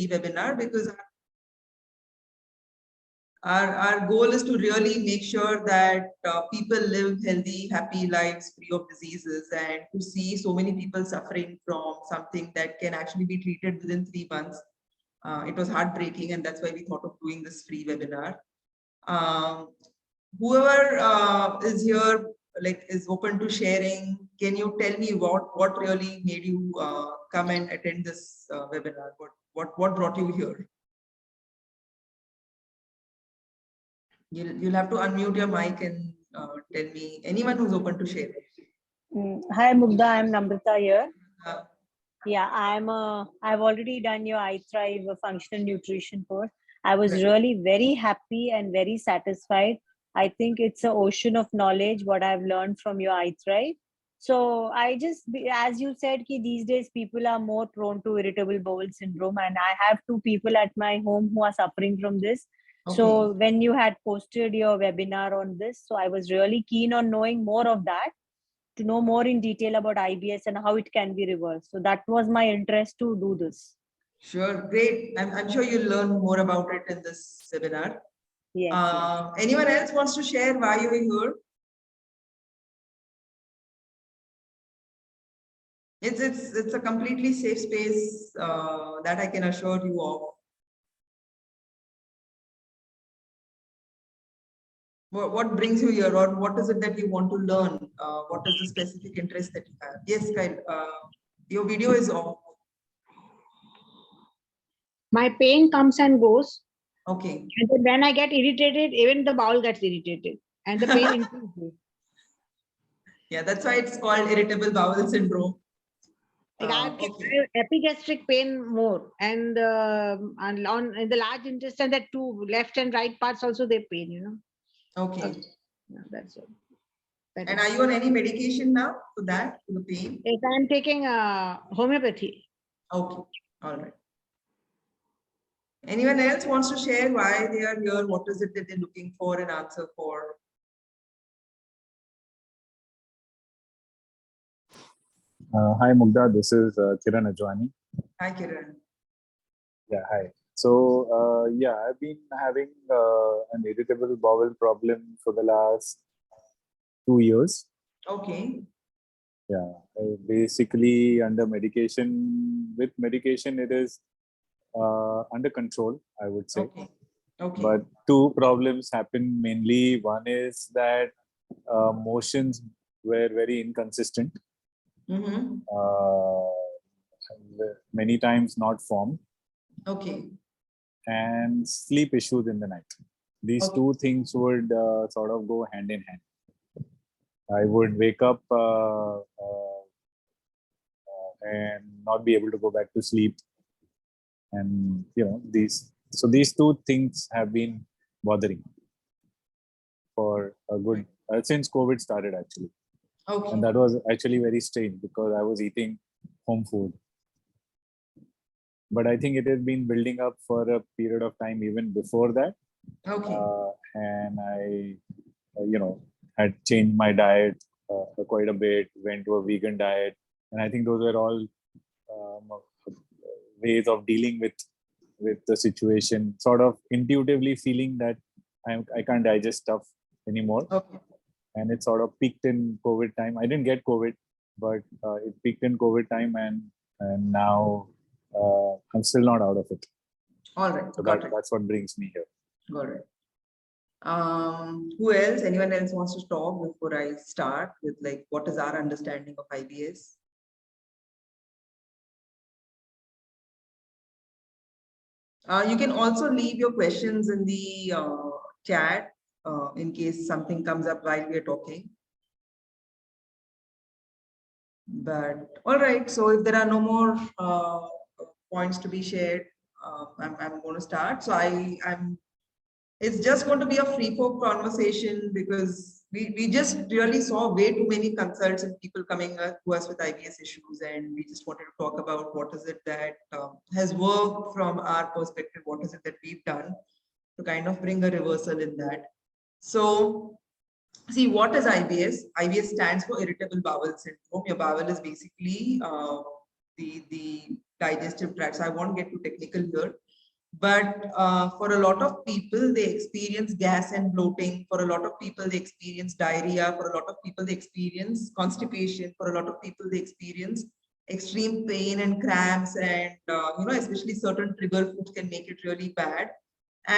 webinar, because our goal is to really make sure that people live healthy, happy lives free of diseases, and to see so many people suffering from something that can actually be treated within 3 months. It was heartbreaking, and that's why we thought of doing this free webinar. Whoever is here, like, is open to sharing, can you tell me what really made you come and attend this webinar? What brought you here? You'll have to unmute your mic and tell me, anyone who's open to share. Hi Mugdha, I'm Namrata here. Yeah, I've already done your iThrive functional nutrition course. I was really very happy and very satisfied. I think it's an ocean of knowledge what I've learned from your iThrive. So I just, as you said, ki these days people are more prone to irritable bowel syndrome, and I have 2 people at my home who are suffering from this. Okay. So when you had posted your webinar on this, so I was really keen on knowing more of that, to know more in detail about IBS and how it can be reversed. So that was my interest to do this. Sure, great. I'm sure you'll learn more about it in this webinar. Yes, yes. Anyone else wants to share why you're here? It's a completely safe space that I can assure you of. What brings you here, or what is it that you want to learn? What is the specific interest that you have? Yes, Kyle, your video is off. My pain comes and goes. Okay. And then when I get irritated, even the bowel gets irritated and the pain increases. Yeah, that's why it's called irritable bowel syndrome. Like I have epigastric pain more, and on in the large intestine, that 2 left and right parts also they pain, you know. Okay. Yeah, that's all. And are you on any medication now for that, for the pain? Yes, I am taking homeopathy. Okay, all right. Anyone else wants to share why they are here? What is it that they're looking for an answer for? Hi Mugdha, this is Kiran Ajwani. Hi Kiran. Yeah, hi. So yeah, I've been having an irritable bowel problem for the last 2 years. Okay. Yeah, basically under medication. With medication, it is under control, I would say. Okay. Okay. But 2 problems happen mainly. One is that motions were very inconsistent. Mm-hmm. Many times not formed. Okay. And sleep issues in the night. These 2 things would sort of go hand in hand. I would wake up and not be able to go back to sleep, and you know, these 2 things have been bothering for a good since COVID started actually. Okay. And that was actually very strange because I was eating home food. But I think it has been building up for a period of time even before that. Okay. And I, you know, had changed my diet quite a bit, went to a vegan diet. And I think those were all ways of dealing with the situation, sort of intuitively feeling that I can't digest stuff anymore. Okay. And it sort of peaked in COVID time. I didn't get COVID, but it peaked in COVID time, and now I'm still not out of it. All right. So that's what brings me here. Got it. Who else? Anyone else wants to talk before I start with, like, what is our understanding of IBS? You can also leave your questions in the chat in case something comes up while we're talking. But all right, so if there are no more points to be shared, I'm going to start. So it's just going to be a free form conversation because we just really saw way too many consults and people coming to us with IBS issues, and we just wanted to talk about what is it that has worked from our perspective, what is it that we've done to kind of bring a reversal in that. So see, what is IBS? IBS stands for irritable bowel syndrome. Your bowel is basically the digestive tract. So I won't get too technical here. But for a lot of people, they experience gas and bloating. For a lot of people, they experience diarrhea. For a lot of people, they experience constipation. For a lot of people, they experience extreme pain and cramps. And, especially certain trigger foods can make it really bad.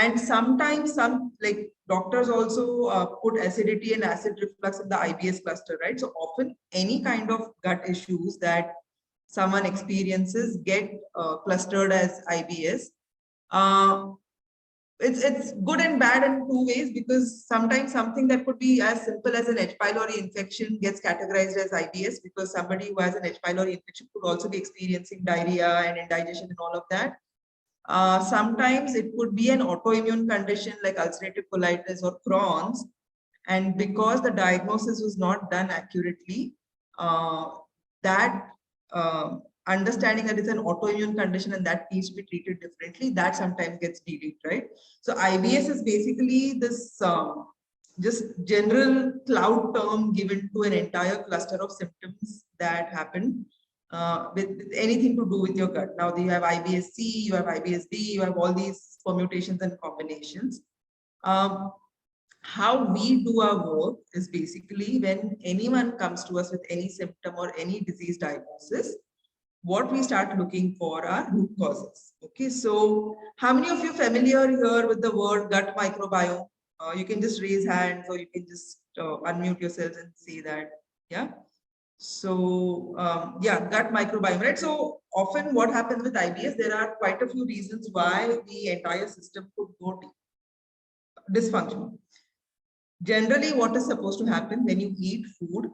And sometimes some like doctors also put acidity and acid reflux in the IBS cluster, right? So often any kind of gut issues that someone experiences get clustered as IBS. It's good and bad in two ways, because sometimes something that could be as simple as an H. pylori infection gets categorized as IBS, because somebody who has an H. pylori infection could also be experiencing diarrhea and indigestion and all of that. Sometimes it could be an autoimmune condition like ulcerative colitis or Crohn's, and because the diagnosis was not done accurately, understanding that it's an autoimmune condition and that needs to be treated differently, that sometimes gets delayed, right? So IBS is basically this just general cloud term given to an entire cluster of symptoms that happen with anything to do with your gut. Now you have IBS-C, you have IBS-D, you have all these permutations and combinations. How we do our work is basically when anyone comes to us with any symptom or any disease diagnosis, what we start looking for are root causes. Okay, so how many of you are familiar here with the word gut microbiome? You can just raise hands, or you can just unmute yourselves and say that. Yeah. So yeah, gut microbiome, right? So often what happens with IBS, there are quite a few reasons why the entire system could go dysfunctional. Generally, what is supposed to happen when you eat food,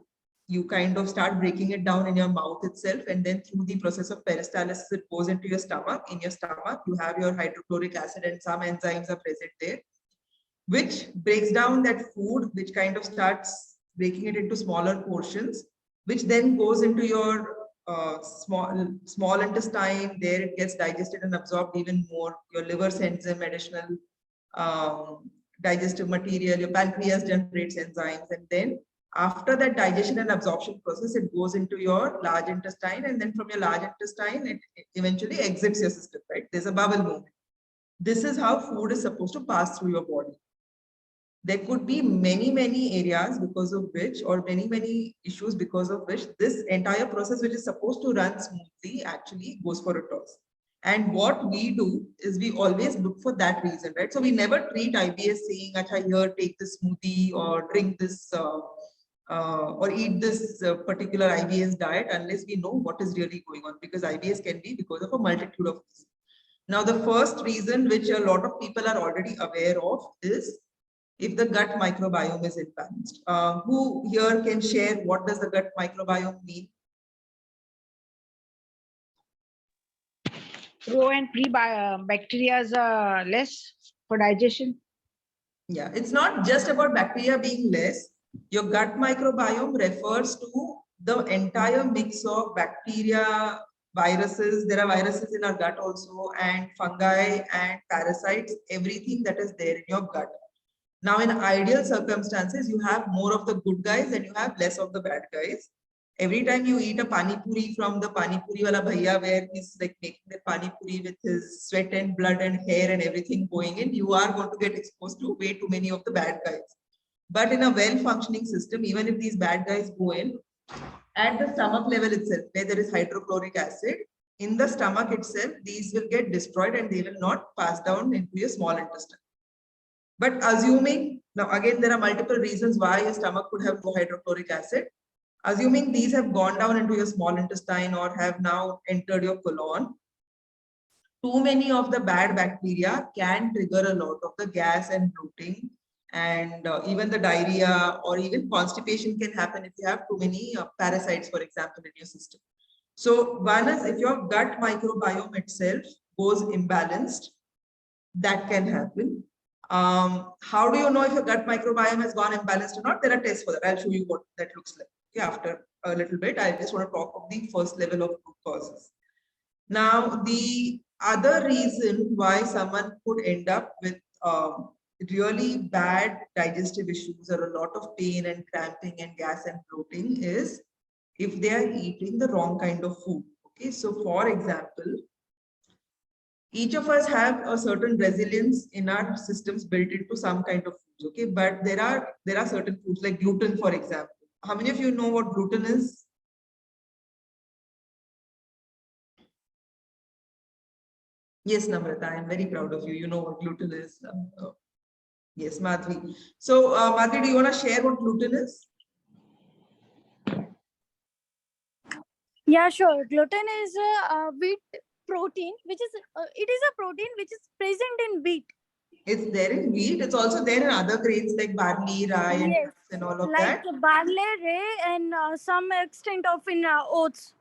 you kind of start breaking it down in your mouth itself, and then through the process of peristalsis, it goes into your stomach. In your stomach, you have your hydrochloric acid and some enzymes are present there, which breaks down that food, which kind of starts breaking it into smaller portions, which then goes into your small intestine. There it gets digested and absorbed even more. Your liver sends in additional digestive material. Your pancreas generates enzymes, and then after that digestion and absorption process, it goes into your large intestine, and then from your large intestine, it eventually exits your system, right? There's a bowel movement. This is how food is supposed to pass through your body. There could be many areas because of which, or many issues because of which, this entire process, which is supposed to run smoothly, actually goes for a toss. And what we do is we always look for that reason, right? So we never treat IBS saying, "Acha, here, take this smoothie or drink this or eat this particular IBS diet," unless we know what is really going on, because IBS can be because of a multitude of reasons. Now, the first reason, which a lot of people are already aware of, is if the gut microbiome is imbalanced. Who here can share what does the gut microbiome mean? Pro and pre bacteria are less for digestion. Yeah, it's not just about bacteria being less. Your gut microbiome refers to the entire mix of bacteria, viruses. There are viruses in our gut also, and fungi and parasites, everything that is there in your gut. Now, in ideal circumstances, you have more of the good guys and you have less of the bad guys. Every time you eat a pani puri from the pani puri wala bhaiya, where he's like making the pani puri with his sweat and blood and hair and everything going in, you are going to get exposed to way too many of the bad guys. But in a well-functioning system, even if these bad guys go in, at the stomach level itself, where there is hydrochloric acid, in the stomach itself, these will get destroyed and they will not pass down into your small intestine. But assuming, now again, there are multiple reasons why your stomach could have low hydrochloric acid. Assuming these have gone down into your small intestine or have now entered your colon, too many of the bad bacteria can trigger a lot of the gas and bloating, and even the diarrhea or even constipation can happen if you have too many parasites, for example, in your system. So one is, if your gut microbiome itself goes imbalanced, that can happen. How do you know if your gut microbiome has gone imbalanced or not? There are tests for that. I'll show you what that looks like. Okay, after a little bit, I just want to talk of the first level of root causes. Now, the other reason why someone could end up with really bad digestive issues or a lot of pain and cramping and gas and bloating is if they are eating the wrong kind of food. Okay, so for example, each of us have a certain resilience in our systems built into some kind of foods. Okay, but there are certain foods like gluten, for example. How many of you know what gluten is? Yes, Namrata, I am very proud of you. You know what gluten is. Yes, Madhvi. So, Madhvi, do you want to share what gluten is? Yeah, sure. Gluten is a wheat protein, which is it is a protein which is present in wheat. It's there in wheat. It's also there in other grains like barley, rye, and Yes, nuts and all of like that. barley, rye, and some extent of in oats.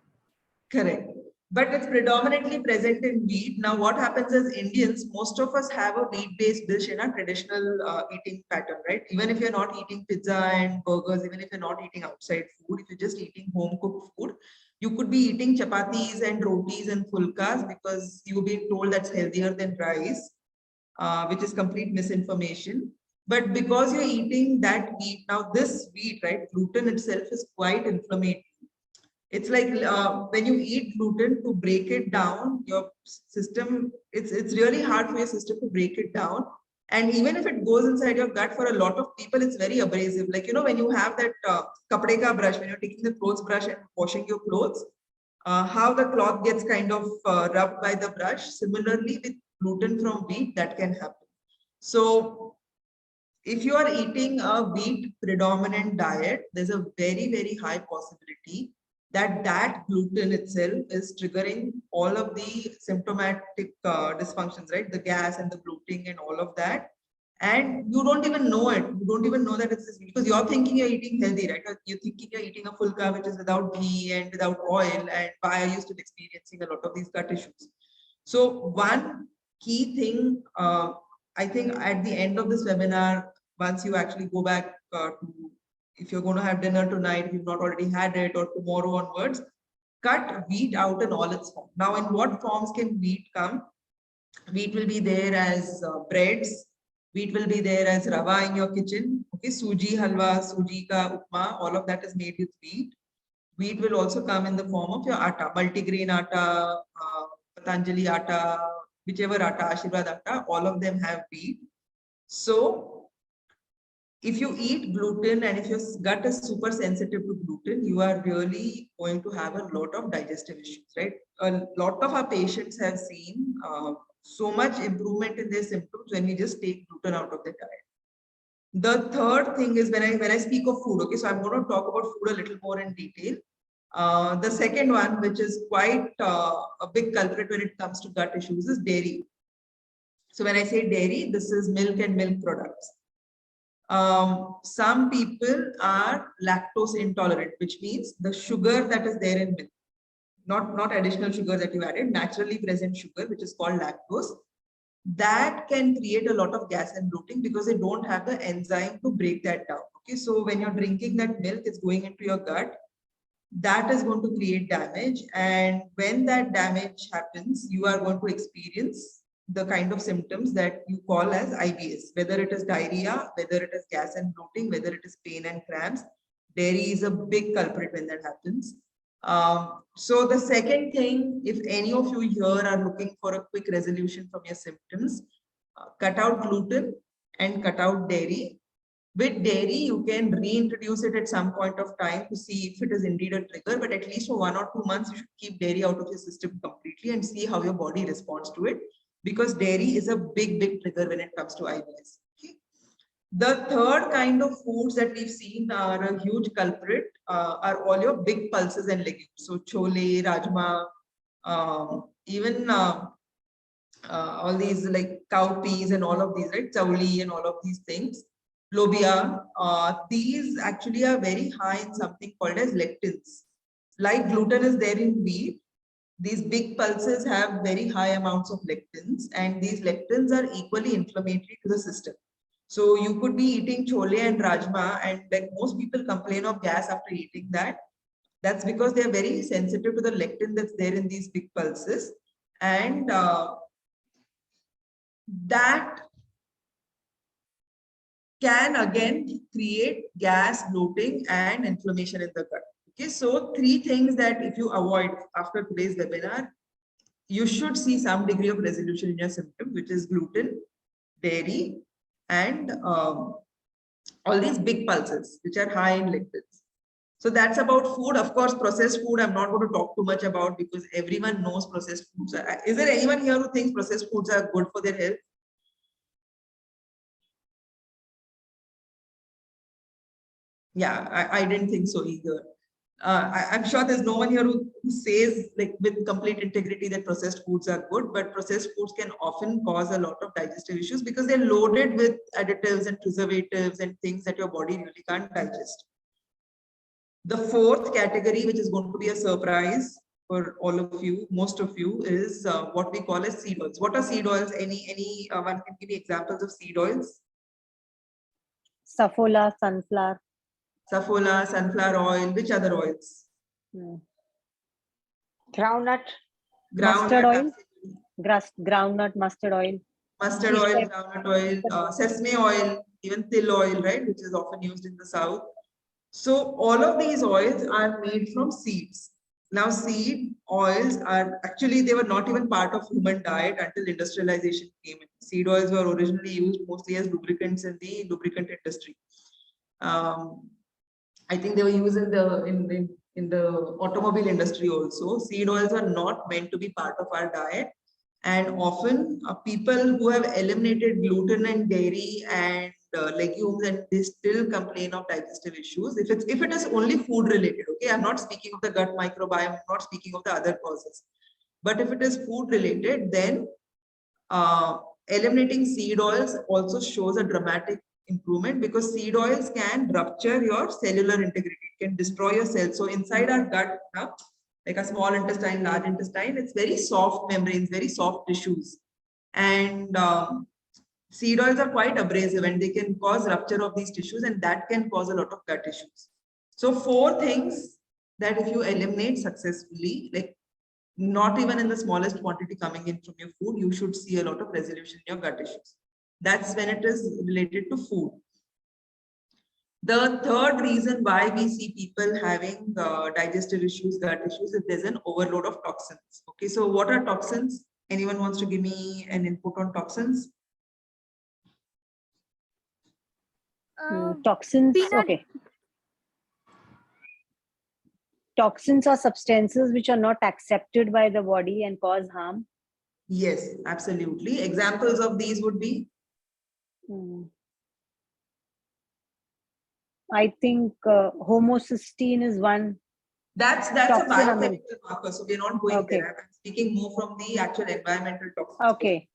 Correct. But it's predominantly present in wheat. Now, what happens is Indians, most of us have a wheat-based dish in our traditional eating pattern, right? Even if you're not eating pizza and burgers, even if you're not eating outside food, if you're just eating home-cooked food, you could be eating chapatis and rotis and fulkas because you've been told that's healthier than rice, which is complete misinformation. But because you're eating that wheat, now this wheat, right, gluten itself is quite inflammatory. It's like when you eat gluten, to break it down, your system, it's really hard for your system to break it down. And even if it goes inside your gut, for a lot of people, it's very abrasive. Like, you know, when you have that kapde ka brush, when you're taking the clothes brush and washing your clothes, how the cloth gets kind of rubbed by the brush. Similarly, with gluten from wheat, that can happen. So if you are eating a wheat predominant diet, there's a very, very high possibility that that gluten itself is triggering all of the symptomatic dysfunctions, right? The gas and the bloating and all of that. And you don't even know it. You don't even know that it's this, because you're thinking you're eating healthy, right? You're thinking you're eating a fulka which is without ghee and without oil. And why are you still experiencing a lot of these gut issues? So one key thing, I think at the end of this webinar, once you actually go back to, if you're going to have dinner tonight, if you've not already had it, or tomorrow onwards, cut wheat out in all its forms. Now, in what forms can wheat come? Wheat will be there as breads. Wheat will be there as rava in your kitchen. Okay, suji halwa, suji ka upma, all of that is made with wheat. Wheat will also come in the form of your atta, multigrain atta, Patanjali atta, whichever atta, Ashirwad atta, all of them have wheat. So if you eat gluten and if your gut is super sensitive to gluten, you are really going to have a lot of digestive issues, right? A lot of our patients have seen so much improvement in their symptoms when we just take gluten out of the diet. The third thing is when I speak of food, okay, so I'm going to talk about food a little more in detail. The second one, which is quite a big culprit when it comes to gut issues, is dairy. So when I say dairy, this is milk and milk products. Some people are lactose intolerant, which means the sugar that is there in milk, not additional sugar that you added, naturally present sugar, which is called lactose, that can create a lot of gas and bloating because they don't have the enzyme to break that down. Okay, so when you're drinking that milk, it's going into your gut. That is going to create damage. And when that damage happens, you are going to experience the kind of symptoms that you call as IBS, whether it is diarrhea, whether it is gas and bloating, whether it is pain and cramps. Dairy is a big culprit when that happens. So the second thing, if any of you here are looking for a quick resolution from your symptoms, cut out gluten and cut out dairy. With dairy, you can reintroduce it at some point of time to see if it is indeed a trigger, but at least for 1 or 2 months, you should keep dairy out of your system completely and see how your body responds to it, because dairy is a big, big trigger when it comes to IBS. Okay. The third kind of foods that we've seen are a huge culprit are all your big pulses and legumes. So chole, rajma, even all these like cowpeas and all of these, right? Chauli and all of these things. Lobia, these actually are very high in something called as lectins. Like gluten is there in wheat, these big pulses have very high amounts of lectins, and these lectins are equally inflammatory to the system. So you could be eating chole and rajma, and like most people complain of gas after eating that. That's because they are very sensitive to the lectin that's there in these big pulses. And that can again create gas, bloating, and inflammation in the gut. Okay, so 3 things that if you avoid after today's webinar, you should see some degree of resolution in your symptom, which is gluten, dairy, and all these big pulses, which are high in lipids. So that's about food. Of course, processed food, I'm not going to talk too much about because everyone knows processed foods. Is there anyone here who thinks processed foods are good for their health? Yeah, I didn't think so either. I'm sure there's no one here who says like with complete integrity that processed foods are good, but processed foods can often cause a lot of digestive issues because they're loaded with additives and preservatives and things that your body really can't digest. The 4th category, which is going to be a surprise for all of you, most of you, is what we call as seed oils. What are seed oils? One can give me examples of seed oils? Safflower, sunflower. Safflower, sunflower oil. Which other oils? Groundnut. Mustard oil. Groundnut, mustard oil. Mustard oil, groundnut oil, sesame oil, even til oil, right, which is often used in the south. So all of these oils are made from seeds. Now, seed oils are actually, they were not even part of human diet until industrialization came in. Seed oils were originally used mostly as lubricants in the lubricant industry. I think they were used in the automobile industry also. Seed oils are not meant to be part of our diet. And often people who have eliminated gluten and dairy and legumes, and they still complain of digestive issues. If it is only food related, okay, I'm not speaking of the gut microbiome, I'm not speaking of the other causes. But if it is food related, then eliminating seed oils also shows a dramatic improvement because seed oils can rupture your cellular integrity, it can destroy your cells. So inside our gut, like a small intestine, large intestine, it's very soft membranes, very soft tissues. And seed oils are quite abrasive and they can cause rupture of these tissues, and that can cause a lot of gut issues. So 4 things that if you eliminate successfully, like not even in the smallest quantity coming in from your food, you should see a lot of resolution in your gut issues. That's when it is related to food. The 3rd reason why we see people having digestive issues, gut issues, is there's an overload of toxins. Okay, so what are toxins? Anyone wants to give me an input on toxins? Toxins, okay. Toxins are substances which are not accepted by the body and cause harm. Yes, absolutely. Examples of these would be? I think homocysteine is one. That's a biochemical marker, so we're not going there. I'm speaking more from the actual environmental toxins. Okay.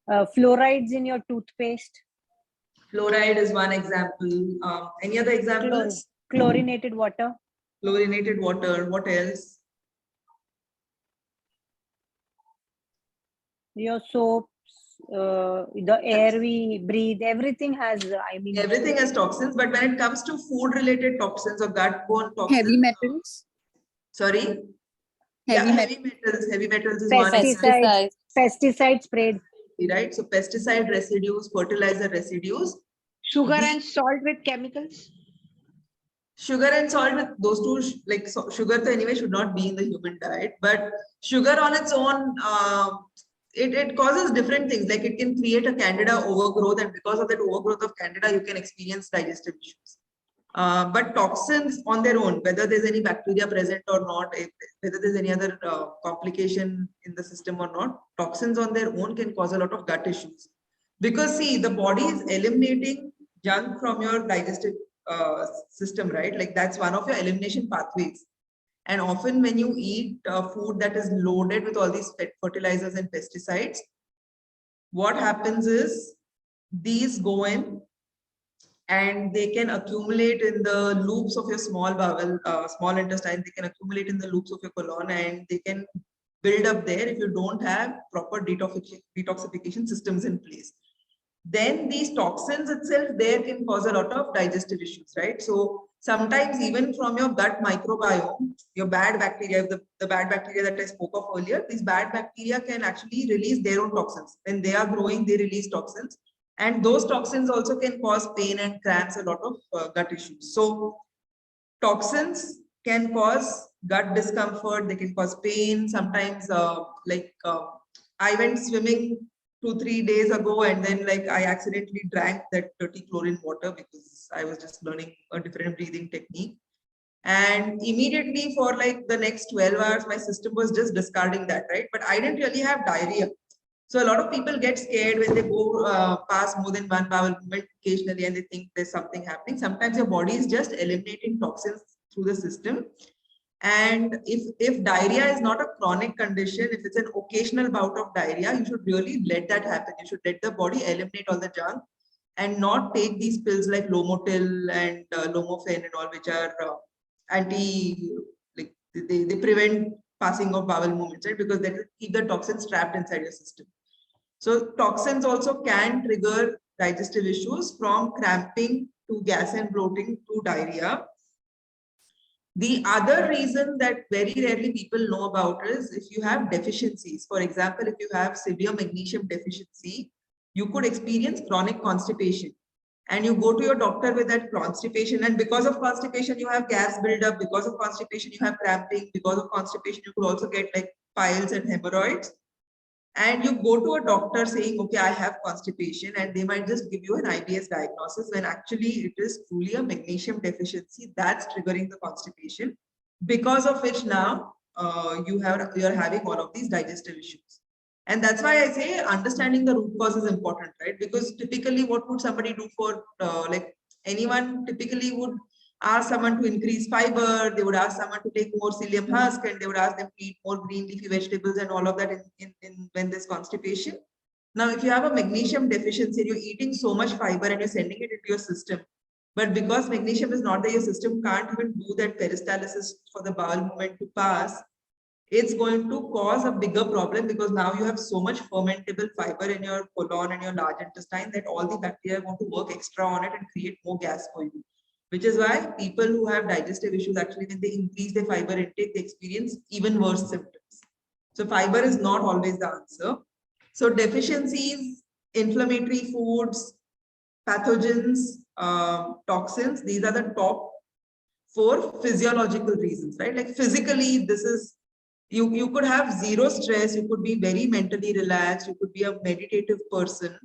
Fluorides in your toothpaste. Fluoride is one example. Any other examples? Chlorinated water. Chlorinated water. What else? Your soaps, the air we breathe, everything has, everything has toxins, but when it comes to food related toxins or gut-borne toxins. Heavy metals. Sorry? Heavy metals. Heavy metals is pesticide sprayed. Right? So pesticide residues, fertilizer residues. Sugar and salt with chemicals. Sugar and salt with those two, like sugar anyway should not be in the human diet, but sugar on its own, it causes different things. Like it can create a candida overgrowth, and because of that overgrowth of candida, you can experience digestive issues. But toxins on their own, whether there's any bacteria present or not, whether there's any other complication in the system or not, toxins on their own can cause a lot of gut issues. Because see, the body is eliminating junk from your digestive system, right? Like that's one of your elimination pathways. And often when you eat food that is loaded with all these fertilizers and pesticides, what happens is these go in and they can accumulate in the loops of your small bowel, small intestine. They can accumulate in the loops of your colon, and they can build up there if you don't have proper detoxification systems in place. Then these toxins itself there can cause a lot of digestive issues, right? So sometimes even from your gut microbiome, your bad bacteria, the bad bacteria that I spoke of earlier, these bad bacteria can actually release their own toxins. When they are growing, they release toxins. And those toxins also can cause pain and cramps, a lot of gut issues. So toxins can cause gut discomfort, they can cause pain. Sometimes I went swimming 2-3 days ago, and then I accidentally drank that dirty chlorine water because I was just learning a different breathing technique. And immediately for the next 12 hours, my system was just discarding that, right? But I didn't really have diarrhea. So a lot of people get scared when they go past more than one bowel movement occasionally, and they think there's something happening. Sometimes your body is just eliminating toxins through the system. And if diarrhea is not a chronic condition, if it's an occasional bout of diarrhea, you should really let that happen. You should let the body eliminate all the junk and not take these pills like Lomotil and Lomofen and all, which are they prevent passing of bowel movements, right? Because they keep the toxins trapped inside your system. So toxins also can trigger digestive issues, from cramping to gas and bloating to diarrhea. The other reason that very rarely people know about is if you have deficiencies. For example, if you have severe magnesium deficiency, you could experience chronic constipation. And you go to your doctor with that constipation, and because of constipation, you have gas buildup. Because of constipation, you have cramping. Because of constipation, you could also get piles and hemorrhoids. And you go to a doctor saying, okay, I have constipation, and they might just give you an IBS diagnosis when actually it is truly a magnesium deficiency that's triggering the constipation, because of which now you're having all of these digestive issues. And that's why I say understanding the root cause is important, right? Because typically what would somebody do for anyone typically would ask someone to increase fiber, they would ask someone to take more psyllium husk, and they would ask them to eat more green leafy vegetables and all of that when there's constipation. Now, if you have a magnesium deficiency, you're eating so much fiber and you're sending it into your system. But because magnesium is not there, your system can't even do that peristalsis for the bowel movement to pass. It's going to cause a bigger problem, because now you have so much fermentable fiber in your colon and your large intestine that all the bacteria want to work extra on it and create more gas for you. Which is why people who have digestive issues, actually, when they increase their fiber intake, they experience even worse symptoms. So fiber is not always the answer. So deficiencies, inflammatory foods, pathogens, toxins, these are the top 4 physiological reasons, right? Like physically, this is, you could have zero stress, you could be very mentally relaxed, you could be a meditative person.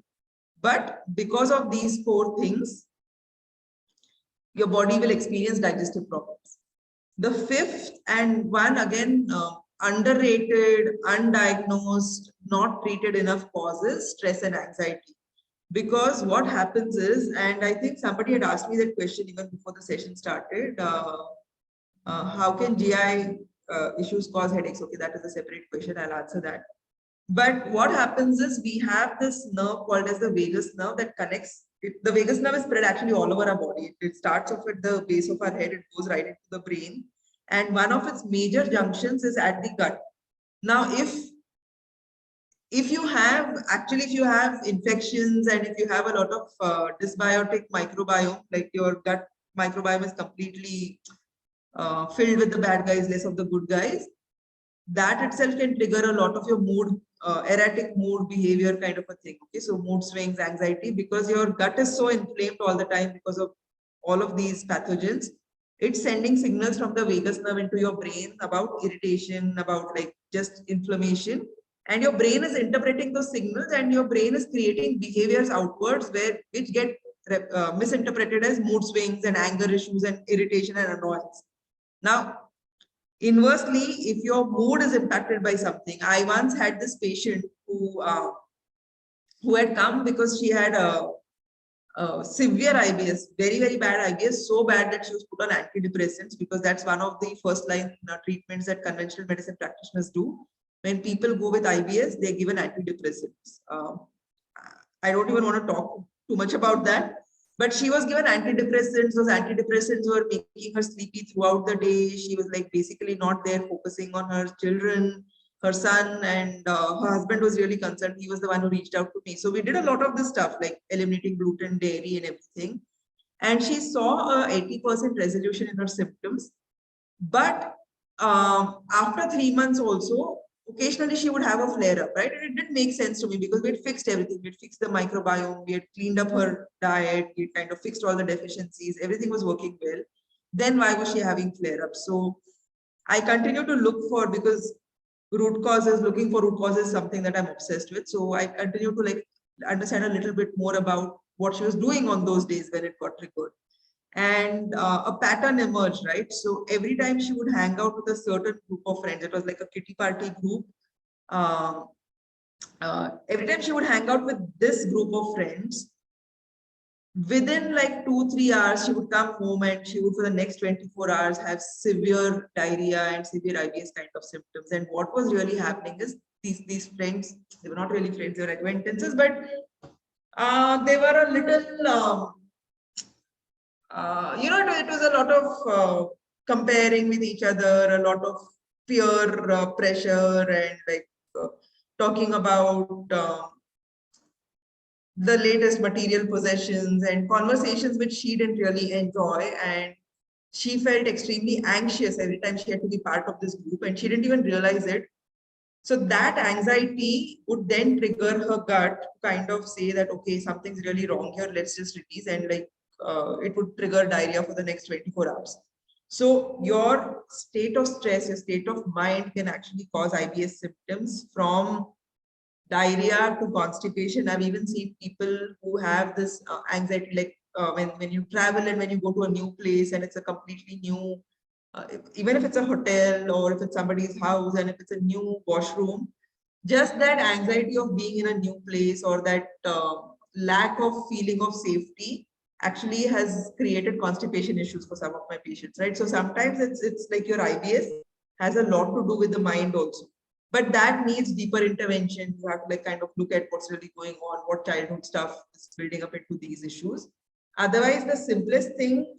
But because of these 4 things, your body will experience digestive problems. The 5th and one, again, underrated, undiagnosed, not treated enough causes stress and anxiety. Because what happens is, and I think somebody had asked me that question even before the session started, how can GI issues cause headaches? Okay, that is a separate question, I'll answer that. But what happens is, we have this nerve called as the vagus nerve that connects. The vagus nerve is spread actually all over our body. It starts off at the base of our head, it goes right into the brain. And one of its major junctions is at the gut. Now, if you have infections, and if you have a lot of dysbiotic microbiome, like your gut microbiome is completely filled with the bad guys, less of the good guys, that itself can trigger a lot of your mood, erratic mood behavior kind of a thing. Okay, so mood swings, anxiety, because your gut is so inflamed all the time because of all of these pathogens. It's sending signals from the vagus nerve into your brain about irritation, about just inflammation, and your brain is interpreting those signals, and your brain is creating behaviors outwards which get misinterpreted as mood swings and anger issues and irritation and annoyance. Now, inversely, if your mood is impacted by something, I once had this patient who had come because she had a severe IBS, very, very bad IBS, so bad that she was put on antidepressants, because that's one of the first line treatments that conventional medicine practitioners do. When people go with IBS, they're given antidepressants. I don't even want to talk too much about that. But she was given antidepressants. Those antidepressants were making her sleepy throughout the day. She was basically not there focusing on her children, her son, and her husband was really concerned. He was the one who reached out to me. So we did a lot of this stuff, like eliminating gluten, dairy, and everything. And she saw a 80% resolution in her symptoms. But after 3 months also, occasionally she would have a flare up, right? And it didn't make sense to me because we had fixed everything. We had fixed the microbiome, we had cleaned up her diet, we had kind of fixed all the deficiencies, everything was working well. Then why was she having flare ups? So I continue to look for, because looking for root causes is something that I'm obsessed with. So I continue to like understand a little bit more about what she was doing on those days when it got triggered. And a pattern emerged, right? So every time she would hang out with a certain group of friends, it was like a kitty party group. Every time she would hang out with this group of friends, within like 2-3 hours, she would come home and she would for the next 24 hours have severe diarrhea and severe IBS kind of symptoms. And what was really happening is these friends, they were not really friends, they were acquaintances, but they were a little, it was a lot of comparing with each other, a lot of peer pressure, and like talking about the latest material possessions and conversations which she didn't really enjoy. And she felt extremely anxious every time she had to be part of this group, and she didn't even realize it. So that anxiety would then trigger her gut to kind of say that, okay, something's really wrong here, let's just release, and like it would trigger diarrhea for the next 24 hours. So your state of stress, your state of mind can actually cause IBS symptoms, from diarrhea to constipation. I've even seen people who have this anxiety, like when you travel and when you go to a new place and it's a completely new, even if it's a hotel or if it's somebody's house and if it's a new washroom, just that anxiety of being in a new place or that lack of feeling of safety actually has created constipation issues for some of my patients, right? So sometimes it's like your IBS has a lot to do with the mind also. But that needs deeper intervention. You have to like kind of look at what's really going on, what childhood stuff is building up into these issues. Otherwise, the simplest thing,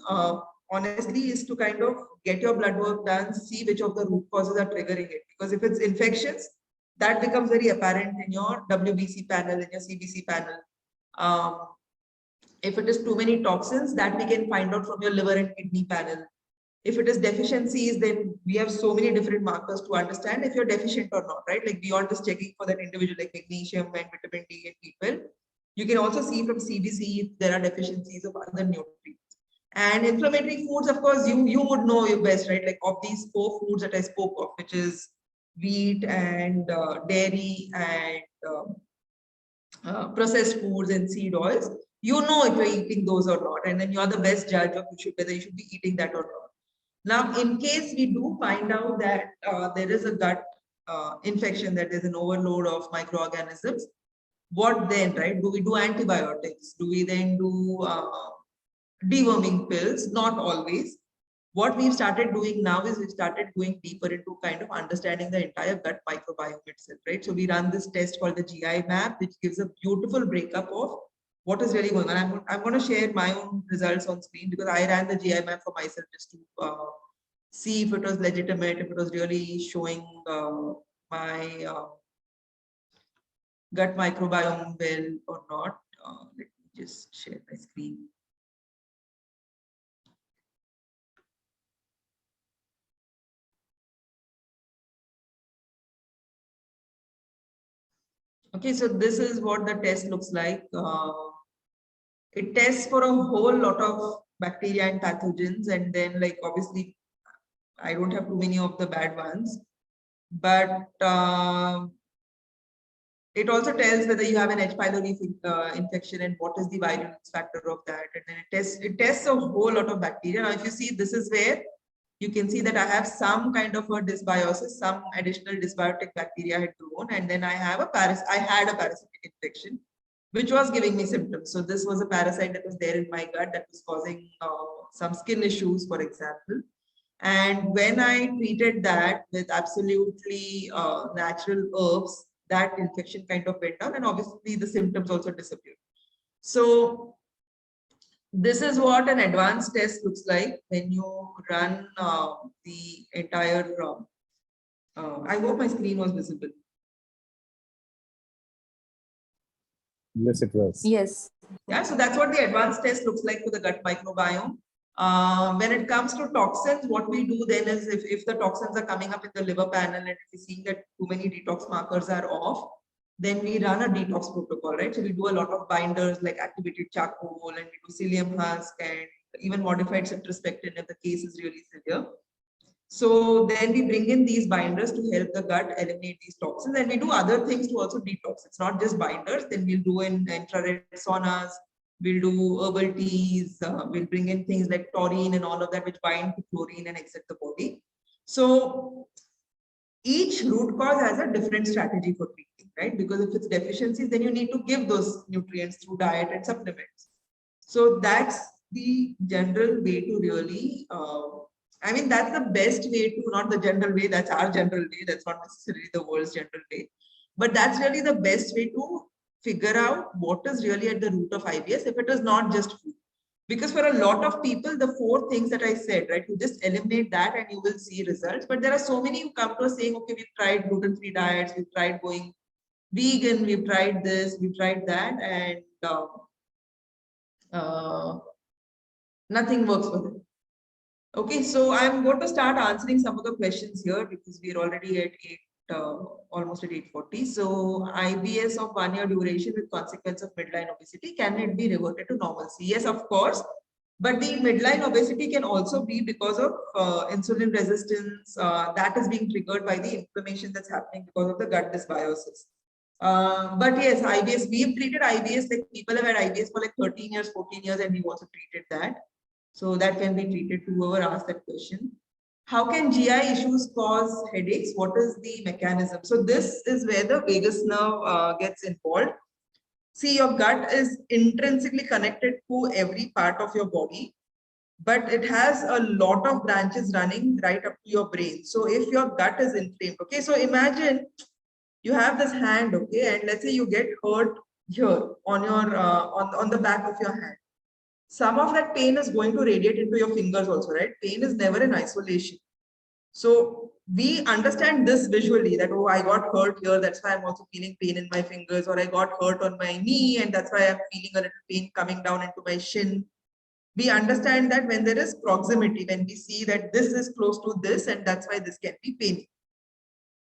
honestly, is to kind of get your blood work done, see which of the root causes are triggering it. Because if it's infections, that becomes very apparent in your WBC panel, in your CBC panel. If it is too many toxins, that we can find out from your liver and kidney panel. If it is deficiencies, then we have so many different markers to understand if you're deficient or not, right? Like beyond just checking for that individual, like magnesium and vitamin D in people, you can also see from CBC if there are deficiencies of other nutrients. And inflammatory foods, of course, you would know your best, right? Like of these 4 foods that I spoke of, which is wheat and dairy and processed foods and seed oils, you know if you're eating those or not, and then you're the best judge of whether you should be eating that or not. Now, in case we do find out that there is a gut infection, that there's an overload of microorganisms, what then, right? Do we do antibiotics? Do we then do deworming pills? Not always. What we've started doing now is we've started going deeper into kind of understanding the entire gut microbiome itself, right? So we run this test called the GI map, which gives a beautiful breakup of what is really going on. I'm going to share my own results on screen because I ran the GI map for myself just to see if it was legitimate, if it was really showing my gut microbiome well or not. Let me just share my screen. Okay, so this is what the test looks like. It tests for a whole lot of bacteria and pathogens, and then like obviously I don't have too many of the bad ones, but it also tells whether you have an H. pylori infection and what is the virulence factor of that. And then it tests a whole lot of bacteria. Now, if you see, this is where you can see that I have some kind of a dysbiosis, some additional dysbiotic bacteria had grown, and then I had a parasitic infection, which was giving me symptoms. So this was a parasite that was there in my gut that was causing some skin issues, for example. And when I treated that with absolutely natural herbs, that infection kind of went down, and obviously the symptoms also disappeared. So this is what an advanced test looks like when you run the entire. I hope my screen was visible. Yes, it was. Yes. Yeah, so that's what the advanced test looks like for the gut microbiome. When it comes to toxins, what we do then is if the toxins are coming up in the liver panel and if we're seeing that too many detox markers are off, then we run a detox protocol, right? So we do a lot of binders like activated charcoal, and we do psyllium husk and even modified citrus pectin if the case is really severe. So then we bring in these binders to help the gut eliminate these toxins, and we do other things to also detox. It's not just binders. Then we'll do in infrared saunas, we'll do herbal teas, we'll bring in things like taurine and all of that, which bind to chlorine and exit the body. So each root cause has a different strategy for treating, right? Because if it's deficiencies, then you need to give those nutrients through diet and supplements. So that's the general way to really, I mean, that's the best way to, not the general way, that's our general way, that's not necessarily the world's general way, but that's really the best way to figure out what is really at the root of IBS if it is not just food. Because for a lot of people, the 4 things that I said, right, you just eliminate that and you will see results. But there are so many who come to us saying, okay, we've tried gluten-free diets, we've tried going vegan, we've tried this, we've tried that, and nothing works for them. Okay, so I'm going to start answering some of the questions here because we're already at almost at 8:40. So IBS of 1 year duration with consequence of midline obesity, can it be reverted to normalcy? Yes, of course. But the midline obesity can also be because of insulin resistance that is being triggered by the inflammation that's happening because of the gut dysbiosis. But yes, IBS, we've treated IBS, like people have had IBS for like 13 years, 14 years, and we've also treated that. So that can be treated to whoever asked that question. How can GI issues cause headaches? What is the mechanism? So this is where the vagus nerve gets involved. See, your gut is intrinsically connected to every part of your body, but it has a lot of branches running right up to your brain. So if your gut is inflamed, okay, so imagine you have this hand, okay, and let's say you get hurt here on your on the back of your hand. Some of that pain is going to radiate into your fingers also, right? Pain is never in isolation. So we understand this visually that, oh, I got hurt here, that's why I'm also feeling pain in my fingers, or I got hurt on my knee and that's why I'm feeling a little pain coming down into my shin. We understand that when there is proximity, when we see that this is close to this and that's why this can be painful.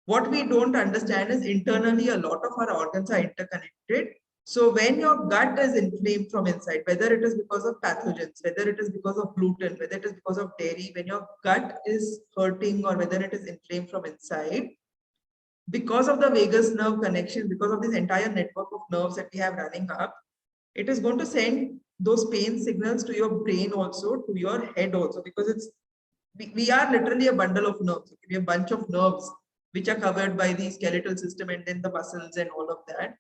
What we don't understand is internally a lot of our organs are interconnected. So when your gut is inflamed from inside, whether it is because of pathogens, whether it is because of gluten, whether it is because of dairy, when your gut is hurting or whether it is inflamed from inside, because of the vagus nerve connection, because of this entire network of nerves that we have running up, it is going to send those pain signals to your brain also, to your head also, because we are literally a bundle of nerves. We have a bunch of nerves which are covered by the skeletal system and then the muscles and all of that.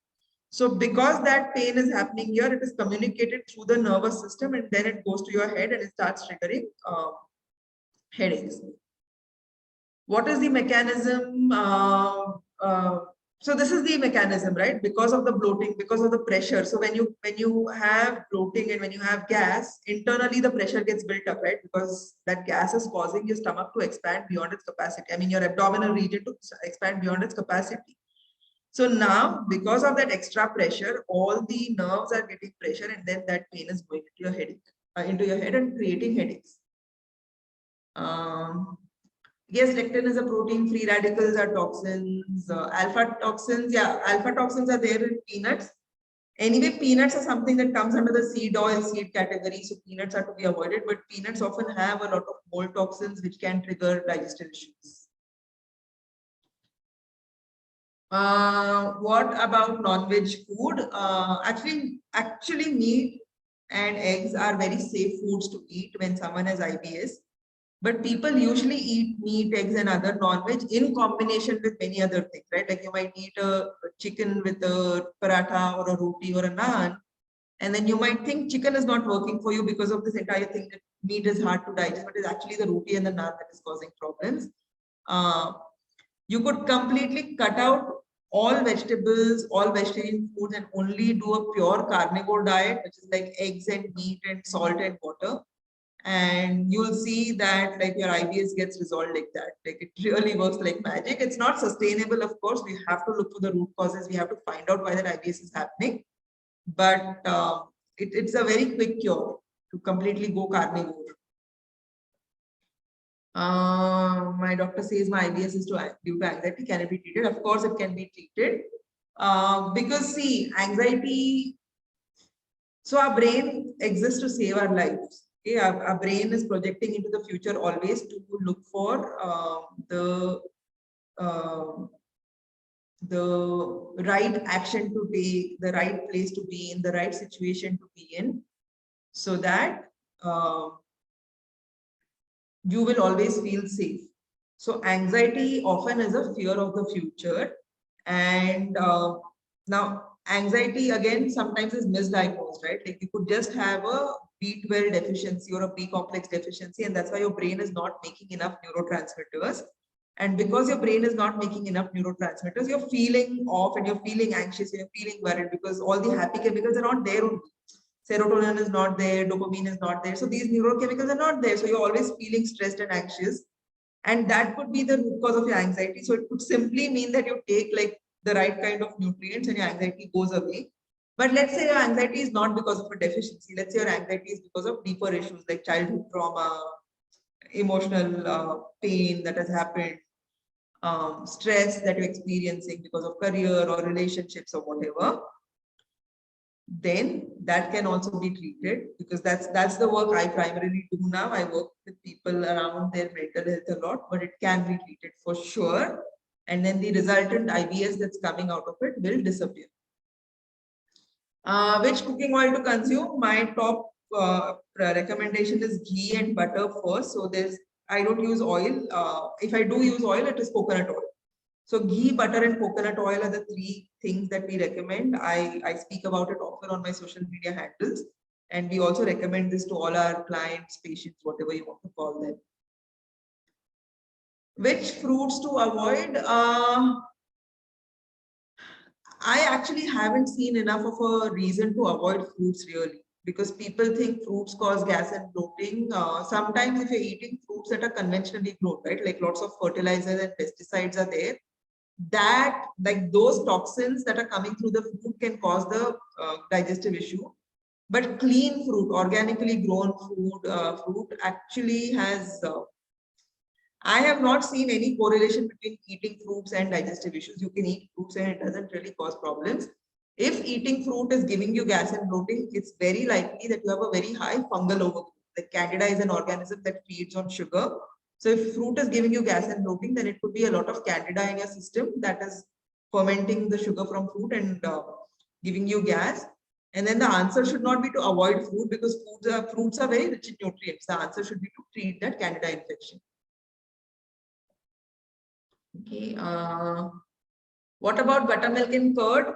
So because that pain is happening here, it is communicated through the nervous system and then it goes to your head and it starts triggering headaches. What is the mechanism? So this is the mechanism, right? Because of the bloating, because of the pressure. So when you have bloating and when you have gas, internally the pressure gets built up, right? Because that gas is causing your stomach to expand beyond its capacity. I mean, your abdominal region to expand beyond its capacity. So now, because of that extra pressure, all the nerves are getting pressure, and then that pain is going into your headache, into your head and creating headaches. Yes, lectin is a protein. Free radicals are toxins. Alpha toxins, yeah, alpha toxins are there in peanuts. Anyway, peanuts are something that comes under the seed oil seed category, so peanuts are to be avoided. But peanuts often have a lot of mold toxins which can trigger digestive issues. What about non-veg food? Actually, meat and eggs are very safe foods to eat when someone has IBS. But people usually eat meat, eggs, and other non-veg in combination with many other things, right? Like you might eat a chicken with a paratha or a roti or a naan, and then you might think chicken is not working for you because of this entire thing that meat is hard to digest, but it's actually the roti and the naan that is causing problems. You could completely cut out all vegetables, all vegetarian foods, and only do a pure carnivore diet, which is like eggs and meat and salt and water. And you'll see that like your IBS gets resolved like that. Like it really works like magic. It's not sustainable, of course. We have to look for the root causes. We have to find out why that IBS is happening. But it's a very quick cure to completely go carnivore. My doctor says my IBS is due to anxiety. Can it be treated? Of course, it can be treated. Because see, anxiety, so our brain exists to save our lives. Okay, our brain is projecting into the future always to look for the right action to take, the right place to be in, the right situation to be in, so that you will always feel safe. So anxiety often is a fear of the future. And now anxiety again sometimes is misdiagnosed, right? Like you could just have a B12 deficiency or a B complex deficiency, and that's why your brain is not making enough neurotransmitters. And because your brain is not making enough neurotransmitters, you're feeling off and you're feeling anxious and you're feeling worried because all the happy chemicals are not there. Serotonin is not there, dopamine is not there. So these neurochemicals are not there. So you're always feeling stressed and anxious. And that could be the root cause of your anxiety. So it could simply mean that you take like the right kind of nutrients and your anxiety goes away. But let's say your anxiety is not because of a deficiency. Let's say your anxiety is because of deeper issues like childhood trauma, emotional pain that has happened, stress that you're experiencing because of career or relationships or whatever. Then that can also be treated, because that's the work I primarily do now. I work with people around their mental health a lot, but it can be treated for sure. And then the resultant IBS that's coming out of it will disappear. Which cooking oil to consume? My top recommendation is ghee and butter first. So I don't use oil. If I do use oil, it is coconut oil. So ghee, butter, and coconut oil are the three things that we recommend. I speak about it often on my social media handles. And we also recommend this to all our clients, patients, whatever you want to call them. Which fruits to avoid? I actually haven't seen enough of a reason to avoid fruits really, because people think fruits cause gas and bloating. Sometimes if you're eating fruits that are conventionally grown, right, like lots of fertilizers and pesticides are there, that like those toxins that are coming through the food can cause the digestive issue. But clean fruit, organically grown fruit actually has I have not seen any correlation between eating fruits and digestive issues. You can eat fruits and it doesn't really cause problems. If eating fruit is giving you gas and bloating, it's very likely that you have a very high fungal overgrowth. The Candida is an organism that feeds on sugar. So if fruit is giving you gas and bloating, then it could be a lot of Candida in your system that is fermenting the sugar from fruit and giving you gas. And then the answer should not be to avoid fruit, because fruits are very rich in nutrients. The answer should be to treat that Candida infection. Okay. What about buttermilk and curd?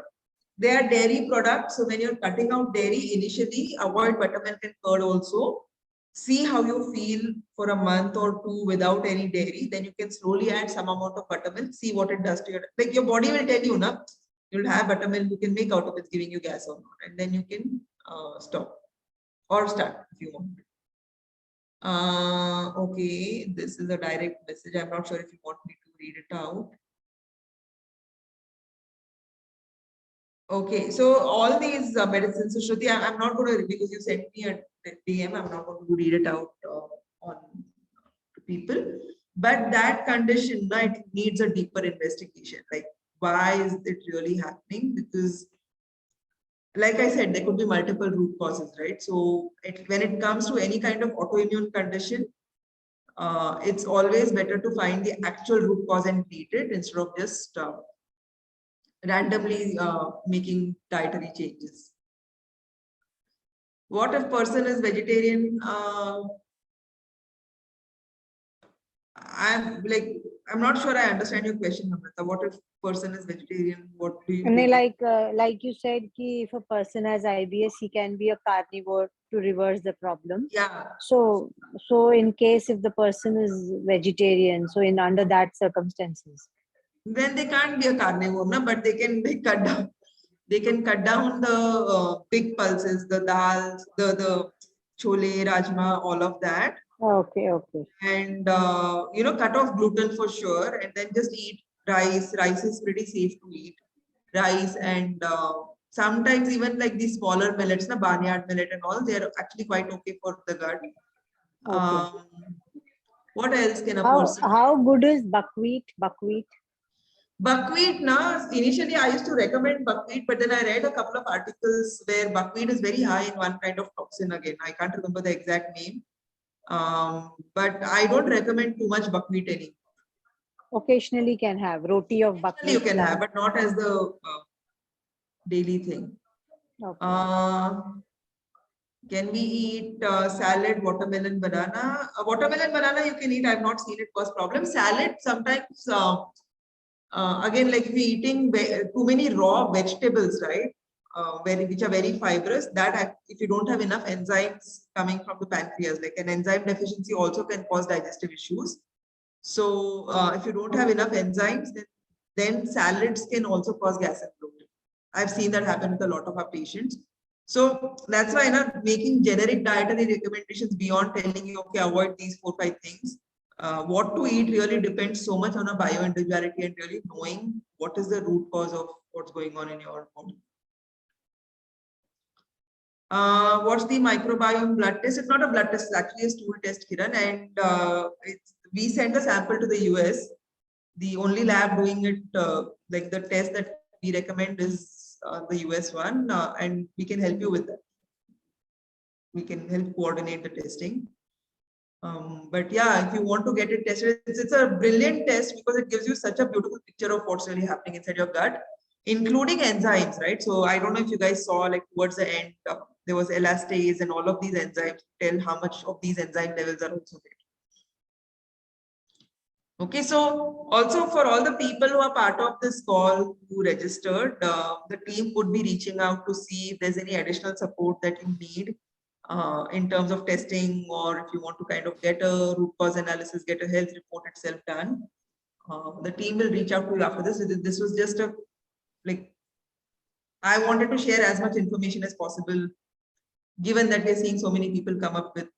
They are dairy products. So when you're cutting out dairy, initially avoid buttermilk and curd also. See how you feel for a month or two without any dairy. Then you can slowly add some amount of buttermilk. See what it does to your, like your body will tell you, na, you'll have buttermilk. You can make out of it giving you gas or not, and then you can stop or start if you want. Okay, this is a direct message. I'm not sure if you want me to read it out. Okay, so all these medicines, so Shruti, I'm not going to, because you sent me a DM, I'm not going to read it out on to people. But that condition, it needs a deeper investigation. Like, why is it really happening? Because, like I said, there could be multiple root causes, right? So when it comes to any kind of autoimmune condition, it's always better to find the actual root cause and treat it instead of just randomly making dietary changes. What if person is vegetarian? I'm not sure I understand your question, Namrata. What if person is vegetarian? What do you And do? like you said, if a person has IBS, he can be a carnivore to reverse the problem. Yeah. So in case if the person is vegetarian, so in under that circumstances, Then they can't be a carnivore, no? But they can cut down. They can cut down the big pulses, the dals, the chole, rajma, all of that. okay. And cut off gluten for sure, and then just eat rice. Rice is pretty safe to eat. Rice and sometimes even like the smaller millets, na barnyard millet and all, they are actually quite okay for the gut. Okay. What else can a How, person? how good is buckwheat? Buckwheat. Buckwheat, na, initially I used to recommend buckwheat, but then I read a couple of articles where buckwheat is very high in one kind of toxin again. I can't remember the exact name. But I don't recommend too much buckwheat anymore. Occasionally can have roti of You buckwheat can have, flour. but not as the daily thing. Okay. Can we eat salad, watermelon, banana? Watermelon, banana you can eat. I've not seen it cause problem. Salad sometimes, again, like if you're eating too many raw vegetables, right? Which are very fibrous, that if you don't have enough enzymes coming from the pancreas, like an enzyme deficiency also can cause digestive issues. So if you don't have enough enzymes, then salads can also cause gas and bloating. I've seen that happen with a lot of our patients. So that's why not making generic dietary recommendations beyond telling you, okay, avoid these 4-5 things. What to eat really depends so much on a bioindividuality and really knowing what is the root cause of what's going on in your body. What's the microbiome blood test? It's not a blood test, it's actually a stool test, Kiran, and we send a sample to the US. The only lab doing it, like the test that we recommend is the US one, and we can help you with that. We can help coordinate the testing. But yeah, if you want to get it tested, it's a brilliant test because it gives you such a beautiful picture of what's really happening inside your gut, including enzymes, right? So I don't know if you guys saw, like towards the end, there was elastase and all of these enzymes tell how much of these enzyme levels are also there. Okay, so also for all the people who are part of this call who registered, the team would be reaching out to see if there's any additional support that you need in terms of testing, or if you want to kind of get a root cause analysis, get a health report itself done. The team will reach out to you after this. This was just a, like, I wanted to share as much information as possible, given that we're seeing so many people come up with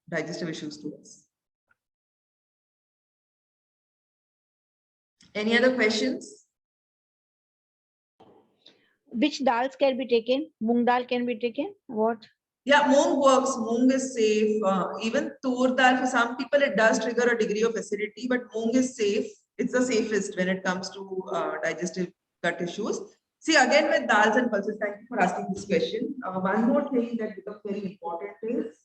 digestive issues to us. Any other questions? Which dals can be taken? Moong dal can be taken? What? Yeah, moong works. Moong is safe. Even tur dal, for some people, it does trigger a degree of acidity, but moong is safe. It's the safest when it comes to digestive gut issues. See, again, with dals and pulses, thank you for asking this question. One more thing that becomes very important is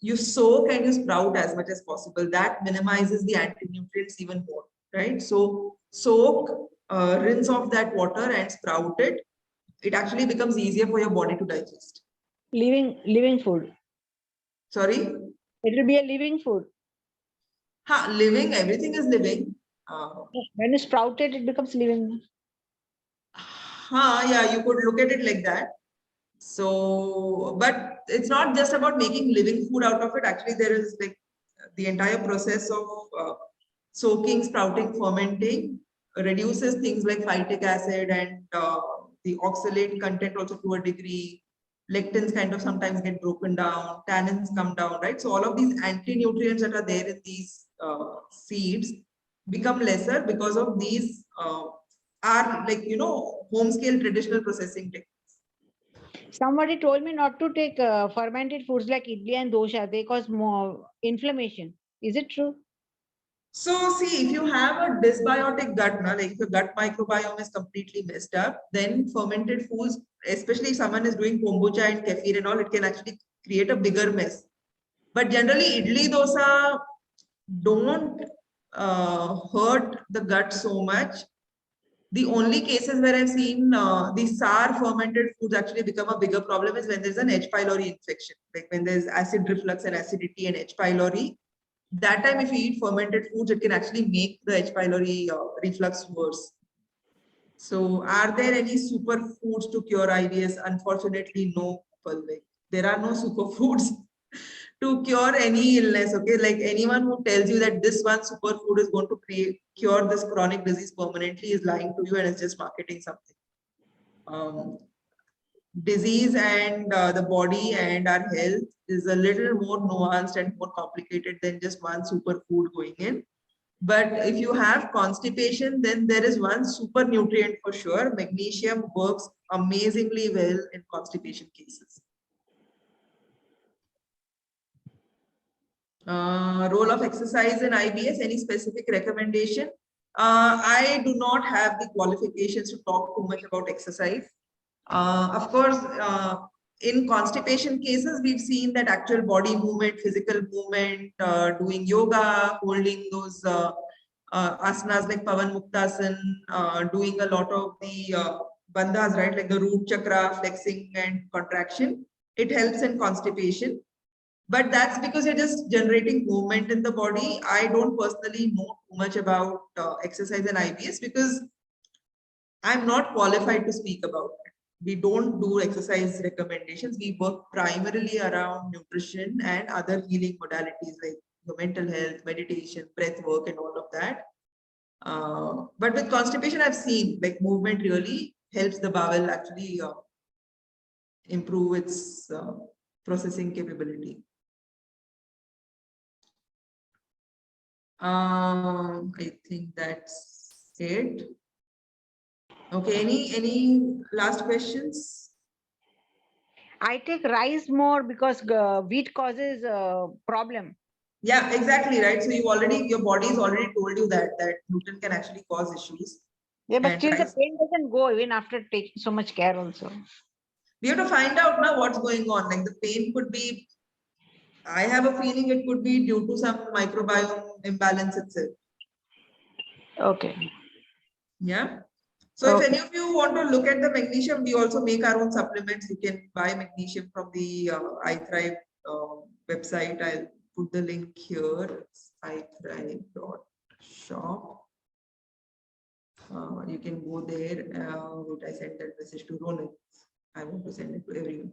you soak and you sprout as much as possible. That minimizes the anti-nutrients even more, right? So soak, rinse off that water and sprout it. It actually becomes easier for your body to digest. Living food. Sorry? It will be a living food. Living, everything is living. When it's sprouted, it becomes living. Yeah, you could look at it like that. So, but it's not just about making living food out of it. Actually, there is like the entire process of soaking, sprouting, fermenting reduces things like phytic acid and the oxalate content also to a degree. Lectins kind of sometimes get broken down, tannins come down, right? So all of these anti-nutrients that are there in these seeds become lesser because of these are, like, you know, home scale traditional processing techniques. Somebody told me not to take fermented foods like idli and dosha. They cause more inflammation. Is it true? So see, if you have a dysbiotic gut, like if your gut microbiome is completely messed up, then fermented foods, especially if someone is doing kombucha and kefir and all, it can actually create a bigger mess. But generally, idli dosa don't hurt the gut so much. The only cases where I've seen the sour fermented foods actually become a bigger problem is when there's an H. pylori infection, like when there's acid reflux and acidity and H. pylori. That time, if you eat fermented foods, it can actually make the H. pylori reflux worse. So, are there any superfoods to cure IBS? Unfortunately, no. Like, there are no superfoods to cure any illness. Okay, like anyone who tells you that this one superfood is going to cure this chronic disease permanently is lying to you and is just marketing something. Disease and the body and our health is a little more nuanced and more complicated than just one superfood going in. But if you have constipation, then there is one super nutrient for sure. Magnesium works amazingly well in constipation cases. Role of exercise in IBS, any specific recommendation? I do not have the qualifications to talk too much about exercise. Of course, in constipation cases, we've seen that actual body movement, physical movement, doing yoga, holding those asanas like Pavan Muktasan, doing a lot of the bandhas, right, like the root chakra, flexing and contraction. It helps in constipation. But that's because you're just generating movement in the body. I don't personally know too much about exercise and IBS because I'm not qualified to speak about it. We don't do exercise recommendations. We work primarily around nutrition and other healing modalities like your mental health, meditation, breath work, and all of that. But with constipation, I've seen like movement really helps the bowel actually improve its processing capability. I think that's it. Okay, any last questions? I take rice more because wheat causes problem. Yeah, exactly, right. So your body's already told you that gluten can actually cause issues. Yeah, but And still the rice, pain doesn't go even after taking so much care also. we have to find out now what's going on. Like the pain could be, I have a feeling it could be due to some microbiome imbalance itself. Okay. Yeah. So if Okay. any of you want to look at the magnesium, we also make our own supplements. You can buy magnesium from the iThrive website. I'll put the link here. It's ithrive.shop. You can go there. I sent that message to Ronan. I want to send it to everyone.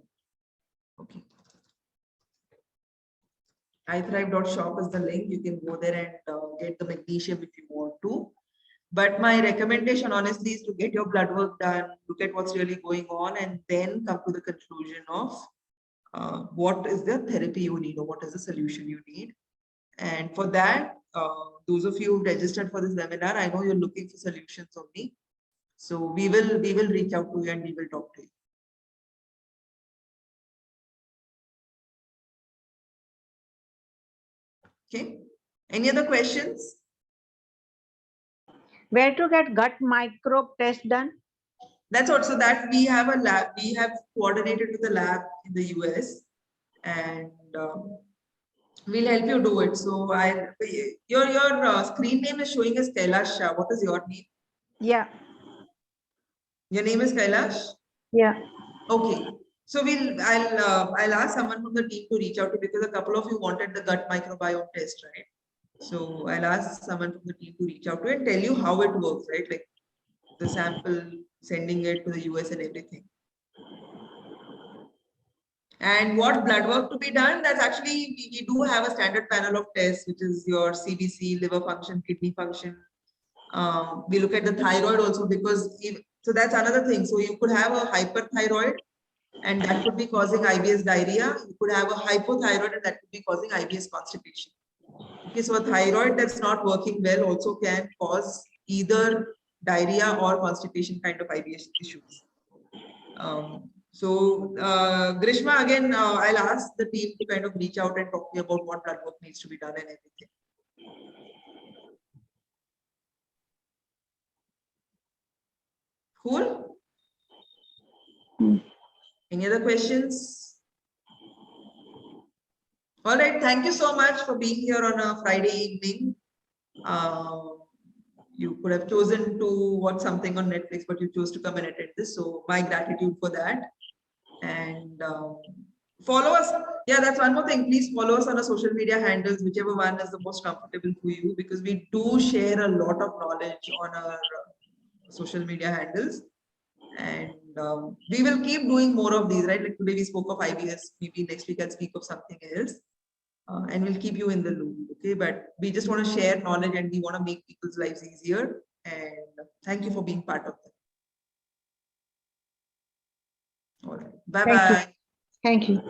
Okay. iThrive.shop is the link. You can go there and get the magnesium if you want to. But my recommendation, honestly, is to get your blood work done, look at what's really going on, and then come to the conclusion of what is the therapy you need or what is the solution you need. And for that, those of you who registered for this webinar, I know you're looking for solutions only. So we will reach out to you and we will talk to you. Okay. Any other questions? Where to get gut microbe test done? That's also that we have a lab. We have coordinated with a lab in the US, and we'll help you do it. So your screen name is showing as Kailash Shah. What is your name? Yeah. Your name is Kailash? Yeah. Okay. So I'll ask someone from the team to reach out to you because a couple of you wanted the gut microbiome test, right? So I'll ask someone from the team to reach out to you and tell you how it works, right? Like the sample, sending it to the US and everything. And what blood work to be done? That's actually, we do have a standard panel of tests, which is your CBC, liver function, kidney function. We look at the thyroid also because, so that's another thing. So you could have a hyperthyroid and that could be causing IBS diarrhea. You could have a hypothyroid and that could be causing IBS constipation. Okay, so a thyroid that's not working well also can cause either diarrhea or constipation kind of IBS issues. Grishma, again, I'll ask the team to kind of reach out and talk to you about what blood work needs to be done and everything. Cool? Any other questions? All right, thank you so much for being here on a Friday evening. You could have chosen to watch something on Netflix, but you chose to come and attend this. So my gratitude for that. And follow us. Yeah, that's one more thing. Please follow us on our social media handles, whichever one is the most comfortable for you, because we do share a lot of knowledge on our social media handles. And we will keep doing more of these, right? Like today we spoke of IBS, maybe next week I'll speak of something else. And we'll keep you in the loop, okay? But we just want to share knowledge and we want to make people's lives easier. And thank you for being part of that. All right. Bye-bye. Thank you.